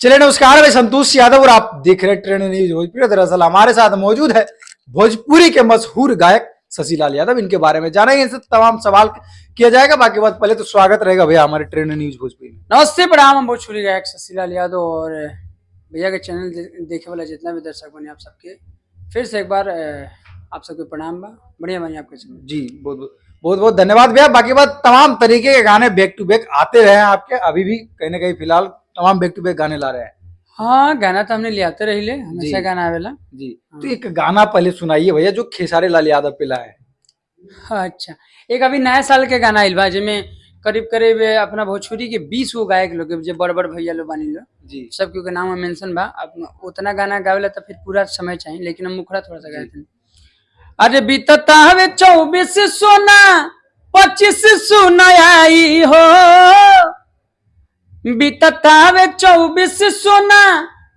चलिए नमस्कार, मैं संतोष यादव और आप देख रहे हैं ट्रेंड न्यूज भोजपुरी। दरअसल हमारे साथ मौजूद है भोजपुरी के मशहूर गायक शशिलाल यादव। इनके बारे में जानेंगे, इनसे तमाम सवाल किया जाएगा। बाकी बात पहले तो स्वागत रहेगा भैया हमारे ट्रेंड न्यूज भोजपुरी में। नमस्ते, प्रणाम। हम भोजपुरी गायक शशिलाल यादव और भैया के चैनल देखे वाला जितना भी दर्शक बने आप सबके फिर से एक बार आप सबके प्रणाम बा। बढ़िया बनी आपके चैनल। जी बहुत बहुत धन्यवाद भैया। बाकी बात तमाम तरीके के गाने बैक टू बैक आते रहे हैं आपके, अभी भी कहीं ना कहीं फिलहाल तमाम बैक टू बैक गाने ला रहे हैं। हाँ, गाना तो हमने ले आते रहिले, हमेशा गाना आवेला जी। तो एक गाना पहले सुनाइए भैया जो खेसारी लाल यादव पे ला है। अच्छा, एक अभी नया साल के गाना आइल बा जिसमें करीब करीब अपना भोजपुरी के 20 गो गायक लोग जो बड़ बड़ भैया लोग बानी लो जी। सब के नाम में मेंशन बा। अब उतना गाना गावेला तो फिर पूरा समय चाहिए, लेकिन हम मुखड़ा थोड़ा सा गाए थे। अरे बीतता हवे 24 सोना 25 सुनाई हो, बीतता हवे 24 सोना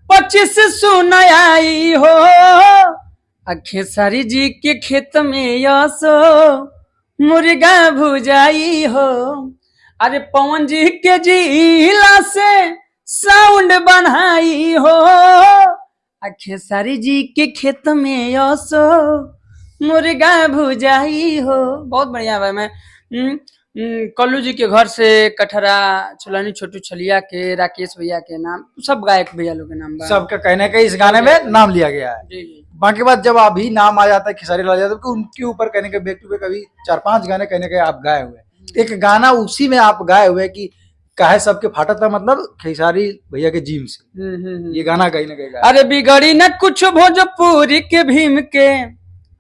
25 सुनाई हो। खेसारी जी के खेत में यसो मुर्गा भुजाई हो। अरे पवन जी के जिला से साउंड बनाई हो। खेसारी जी के खेत में यसो मुर्गा भुजाई हो। बहुत बढ़िया भाई। मैं कल्लू जी के घर से कठरा चुलानी छोटू छलिया के राकेश भैया के नाम सब गायक भैया लोग के नाम सबका कहने का इस गाने में नाम लिया गया है। जी जी। बाकी बात जब अभी नाम आ जाता है खेसारी लाल यादव के, उनके ऊपर कहने के बैक टू बैक अभी 4-5 गाने कहने के आप गाए हुए। एक गाना उसी में आप गाए हुए कि काहे सबके फाटा था, मतलब खेसारी भैया के जिम से। ये गाना कहीं ना कहीं गाया। अरे बिगड़ी न कुछ भोजपुरी के भीम के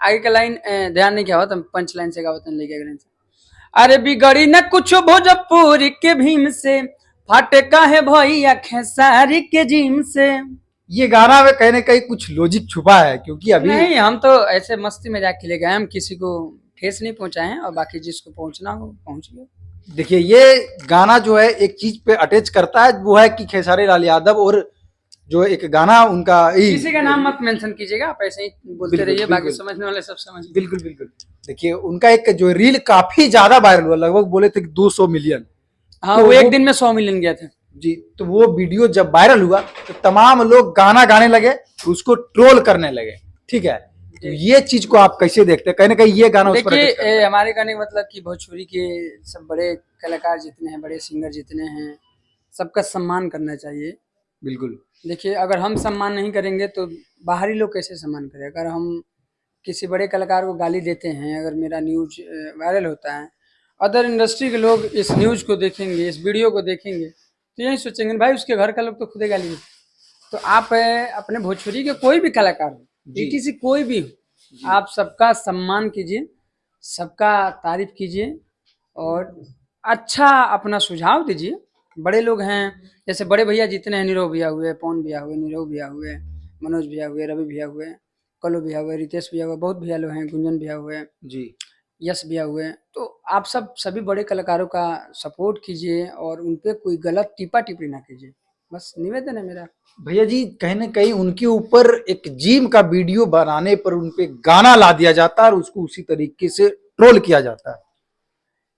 आगे का लाइन ध्यान नहीं किया हुआ, पंच लाइन से गावत लेके लाइन से। अरे बिगड़ी न कुछ भोजपुरी के भीम से फाटे काहे भैया खेसारी के जिम से। ये गाना में कहीं ना कहीं कुछ लॉजिक छुपा है, क्योंकि अभी नहीं, हम तो ऐसे मस्ती में जाके ले गए, हम किसी को ठेस नहीं पहुंचाए हैं और बाकी जिसको पहुंचना हो पहुंच गए। देखिए ये गाना जो है एक चीज पे अटैच करता है, वो है कि खेसारी लाल यादव और जो एक गाना उनका किसी का नाम मत मेंशन कीजिएगा, आप ऐसे ही बोलते रहिए, बाकी समझने वाले सब समझ। बिल्कुल बिल्कुल। देखिए उनका एक जो रील काफी ज्यादा वायरल हुआ, लगभग बोले थे 200 मिलियन। हाँ, तो वो एक दिन में 100 मिलियन गया था जी। तो वो वीडियो जब वायरल हुआ तो तमाम लोग गाना गाने लगे, उसको ट्रोल करने लगे। ठीक है, तो ये चीज को आप कैसे देखते हैं? कहीं ना कहीं ये गाना देखिए, हमारे गाने का मतलब कि भोजपुरी के सब बड़े कलाकार जितने हैं, बड़े सिंगर जितने हैं, सबका सम्मान करना चाहिए। बिल्कुल। देखिए, अगर हम सम्मान नहीं करेंगे तो बाहरी लोग कैसे सम्मान करें? अगर हम किसी बड़े कलाकार को गाली देते हैं, अगर मेरा न्यूज वायरल होता है, अदर इंडस्ट्री के लोग इस न्यूज को देखेंगे, इस वीडियो को देखेंगे, तो यही सोचेंगे भाई उसके घर का लोग तो खुदे गाली देते। तो आप अपने भोजपुरी के कोई भी कलाकार हो, किसी कोई भी हो, आप सबका सम्मान कीजिए, सबका तारीफ कीजिए और अच्छा अपना सुझाव दीजिए। बड़े लोग हैं, जैसे बड़े भैया जितने हैं, नीरव भैया हुए, पवन भैया हुए, नीरव भैया हुए, मनोज भैया हुए, रवि भैया हुए, कल्लू भैया हुए, रितेश भैया हुए, बहुत भैया लोग हैं, गुंजन भैया हुए जी, यश भैया हुए। तो आप सब सभी बड़े कलाकारों का सपोर्ट कीजिए और उन पे कोई गलत टिप्पा टिप्पणी ना कीजिए, बस निवेदन है मेरा। भैया जी कहीं ना कहीं उनके ऊपर एक जिम का वीडियो बनाने पर उनपे गाना ला दिया जाता है और उसको उसी तरीके से ट्रोल किया जाता है।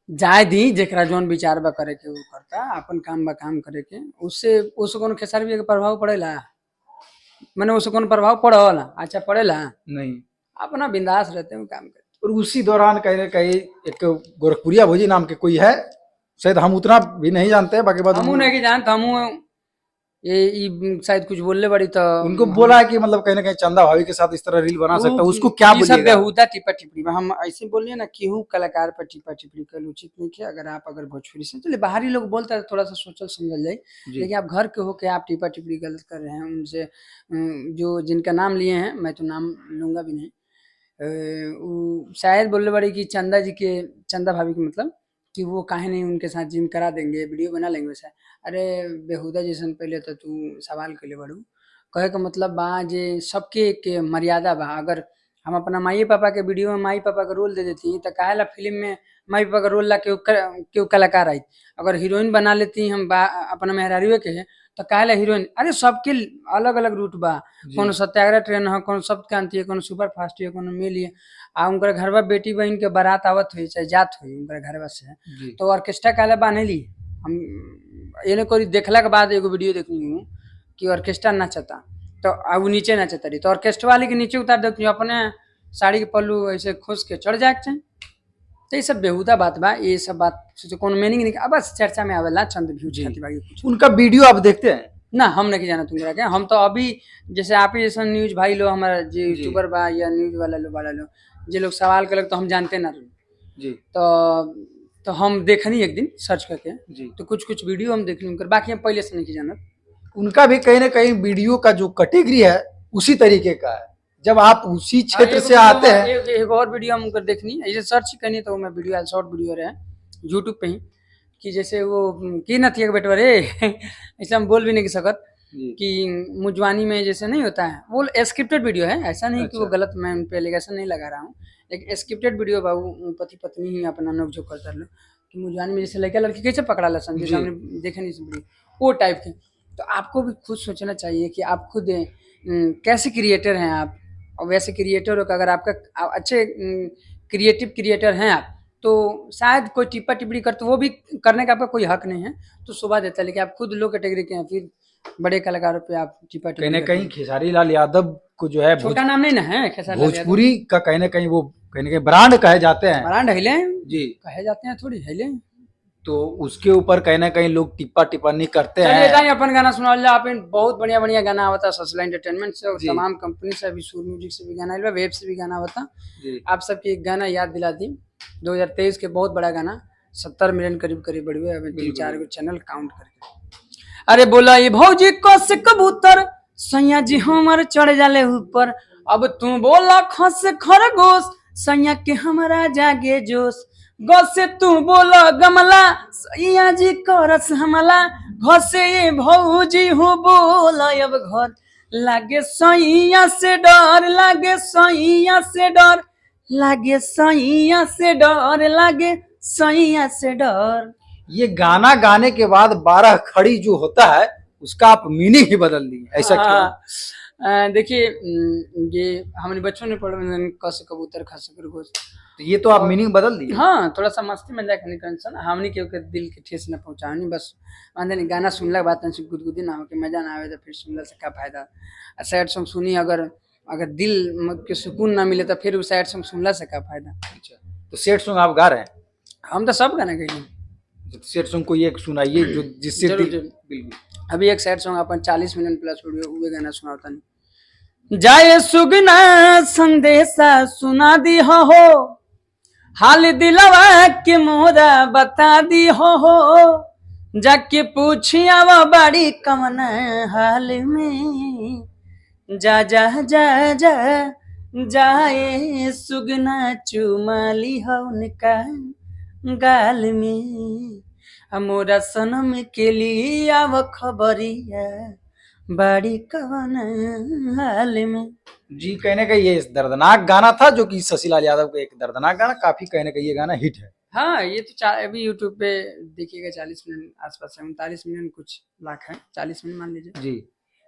जाए दी जेकरा जोन विचार बा करे के वो करता, अपन काम बा काम करे के, उससे उसको कोनो खेसारी भैया के प्रभाव पड़ेला? मैंने उसको कोनो प्रभाव पड़ेला? अच्छा पड़ेला नहीं, अपना बिंदास रहते हैं काम करते। और उसी दौरान कहीं ना कहीं एक गोरखपुरिया भोजी नाम के कोई है, शायद हम उतना भी नहीं जानते हैं, बाकी बात हमू नहीं जानता, हमू ये शायद कुछ बोलने बड़ी तो उनको बोला है कि मतलब कहीं ना कहीं चंदा भाभी के साथ इस तरह रील बना सकता है, उसको क्या ये सब बोलिएगा? बेहुदा टिप्पा टिप्पणी में हम ऐसे बोलिए ना कि हूँ कलाकार पर टिप्पा टिप्पणी कर उचित नहीं है। अगर भोजपुरी से चलिए, बाहरी लोग बोलते हैं थोड़ा सा सोचल समझल जाए, लेकिन आप घर के हो के आप टिप्पा टिप्पणी गलत कर रहे हैं। उनसे जो जिनका नाम लिए हैं, मैं तो नाम लूंगा भी नहीं, शायद बोलने बड़ी कि चंदा भाभी के मतलब कि वो काहे नहीं उनके साथ जिम करा देंगे, वीडियो बना लेंगे वैसा। अरे बेहुदा जैसन पहले तो तू सवाल के लिए बड़ू कहे का मतलब बा जे सबके एक मर्यादा बा। अगर हम अपना माई पापा के वीडियो में माई पापा का रोल दे देती तो काहे ला फिल्म में माई पापा का रोल ला क्यों कलाकार आई? अगर हीरोइन बना लेती हम अपना मेहरारियों के है तो काहे ला हीरोइन? अरे सबके अलग अलग रूट बा, कोनो सत्याग्रह ट्रेन है, कोनो सप्त क्रांति है, कोनो सुपर फास्ट है, कोनो मेल है। आ उनकर घरवा बेटी बहन के बारात आवत हुई चाहे जात हुई उनकर घरवा से, तो ऑर्केस्ट्रा काहे ला बाने ली? हम ये कोई देखला के बाद एगो वीडियो देखनी हूँ कि ऑर्केस्ट्रा नाचता तो अब वो नीचे नाचता रही तो ऑर्केस्ट्रा वाले के नीचे उतार दो अपने साड़ी के पल्लू ऐसे खोस के चढ़ जाए चाहिए। तो ये सब बेहुदा बात बा, ये सब बात से कौन मीनिंग नहीं, बस चर्चा में आवेला चंद व्यूज खातिर बाकी कुछ उनका वीडियो आप देखते हैं? ना हम नहीं जाना तुम्हारा क्या, हम तो अभी जैसे आप ही जैसा न्यूज भाई लो हमारा जो यूट्यूबर बा या न्यूज वाला लो बड़ा लो जो लोग सवाल कर तो हम जानते ना जी। तो हम देखनी एक दिन सर्च करके जी। तो कुछ वीडियो हम देखनी उनकर, बाकी हम पहले से नहीं जाना। उनका भी कहीं ना कहीं वीडियो का जो कैटेगरी है उसी तरीके का है, जब आप उसी क्षेत्र से आते हैं। एक और वीडियो हम उनकर देखनी ऐसे सर्च करनी तो मैं वीडियो शॉर्ट वीडियो रहे यूट्यूब पे ही कि जैसे वो की नथिया के बेटवा रे ऐसे हम बोल भी नहीं सकत कि मुजवानी में जैसे नहीं होता है, वो स्क्रिप्टेड वीडियो है, ऐसा नहीं कि वो गलत, मैं उन पे एलिगेशन नहीं लगा रहा हूँ, लेकिन स्क्रिप्टेड वीडियो बाबू पति पत्नी ही अपना नोकझोंक करता लो कि मुजवानी में जैसे लड़का लड़की कैसे पकड़ा लसन जैसे हमने देखे नहीं वीडियो वो टाइप के। तो आपको भी खुद सोचना चाहिए कि आप खुद कैसे क्रिएटर हैं आप, और वैसे क्रिएटर हो कि अगर आपका अच्छे क्रिएटिव क्रिएटर हैं आप तो शायद कोई टिप्पा टिप्पणी कर तो वो भी करने का आपका कोई हक नहीं है, तो शोभा देता है, लेकिन आप खुद लो कैटेगरी के हैं फिर बड़े कलाकारों पे आप टिप्पा कहीं ना कहीं खेसारी लाल यादव को जो है छोटा नाम नहीं ना है खेसारी लाल यादव, भोजपुरी का कहीं ना कहीं वो कहीं ना कहीं ब्रांड कहे जाते हैं, ब्रांड हिले जी कहे जाते हैं थोड़ी हिले, तो उसके ऊपर कहीं ना कहीं लोग टिप्पा टिप्पणी करते चलिए हैं। जाइए अपन गाना सुना लिया आप, बहुत बढ़िया बढ़िया गाना होता है ससला एंटरटेनमेंट से और तमाम कंपनी से, अभी सूर म्यूजिक से भी गाना आया, वेब से भी गाना होता। आप सबके एक गाना याद दिला दी 2023 के बहुत बड़ा गाना 70 मिलियन करीब करीब बढ़ गए अभी 3-4 गो चैनल काउंट करके। अरे बोला ये भौजी कस कबूतर सैया जी हमारे चढ़ जाले ऊपर, अब तू बोला खस खरगोश सैया के हमारा जागे जोश, गसे तू बोला गमला सैया जी करस हमला, घसे ये भौजी हूँ बोला अब घर लागे सैया से डर, लागे सैया से डर, लागे सैया से डर, लागे सैया से डर। ये गाना गाने के बाद 12 खड़ी जो होता है उसका आप मीनिंग ही बदल दिए, ऐसा क्यों? देखिए ये हमने बच्चों ने पढ़ा कस कबूतर खस खरगोश, तो ये तो आप मीनिंग बदल दिए। हाँ थोड़ा सा मस्ती में जाकर टेंशन हमने के दिल के ठेस न पहुंचानी, बस मानते नहीं गाना सुनला बात से गुदगुदी ना हो के मजा ना आवे तो फिर सुनला से क्या फायदा। सैड सॉन्ग सुनी अगर दिल के सुकून ना मिले तो फिर उस सैड सॉन्ग सुनला से क्या फायदा। अच्छा तो सैड सॉन्ग आप गा रहे हैं? हम तो सब गाना गए। सैड सॉन्ग कोई एक सुनाइए जो जिससे बिल्कुल अभी एक सैड सॉन्ग अपन 40 मिलियन प्लस हुए गाना सुनाता नहीं। जाए सुगना संदेशा सुना दी हो हाल दिलवा के मोरा बता दी हो जाके पूछिया वो बड़ी कमन हाल में, जा जा जा जा जाए सुगना चुमाली हो उनका गाल में, मोरा सनम के लिए आव खबरिया बड़ी कवन हाल में। जी कहीं ना कहीं ये दर्दनाक गाना था जो कि शशिलाल यादव का एक दर्दनाक गाना, काफी कहीं ना कहीं ये गाना हिट है। हाँ ये तो अभी यूट्यूब पे देखिएगा 40 मिलियन आसपास है, 39 मिलियन कुछ लाख है, 40 मिलियन मान लीजिए। जी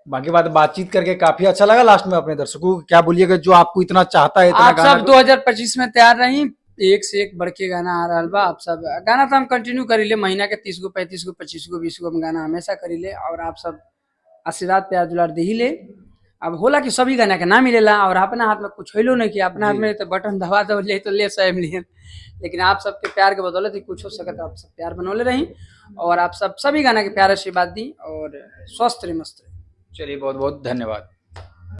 बाकी बातचीत करके काफी अच्छा लगा। लास्ट में अपने दर्शकों को क्या बोलिएगा जो आपको इतना चाहता है? आप सब 2025 में तैयार रही, एक से एक बढ़ के गाना आ रहा बा। आप सब गाना तो हम कंटिन्यू करी ले, महीना के 30 गो 35 गो 25 गो 20 गो हम गाना हमेशा करी ले, और आप सब आशीर्वाद प्यार दुलार दे ही ले। अब होला कि सभी गाना के ना मिलेला और अपना हाथ में कुछ होलो नहीं कि अपना हाथ में तो बटन दबा दो ले 100 मिलियन, लेकिन आप सबके प्यार के बदौलत ही कुछ हो सकता। आप सब प्यार बनौले रही और आप सब सभी गाना के प्यार आशीर्वाद दी और स्वस्थ रहे मस्त रहे। चलिए बहुत बहुत धन्यवाद।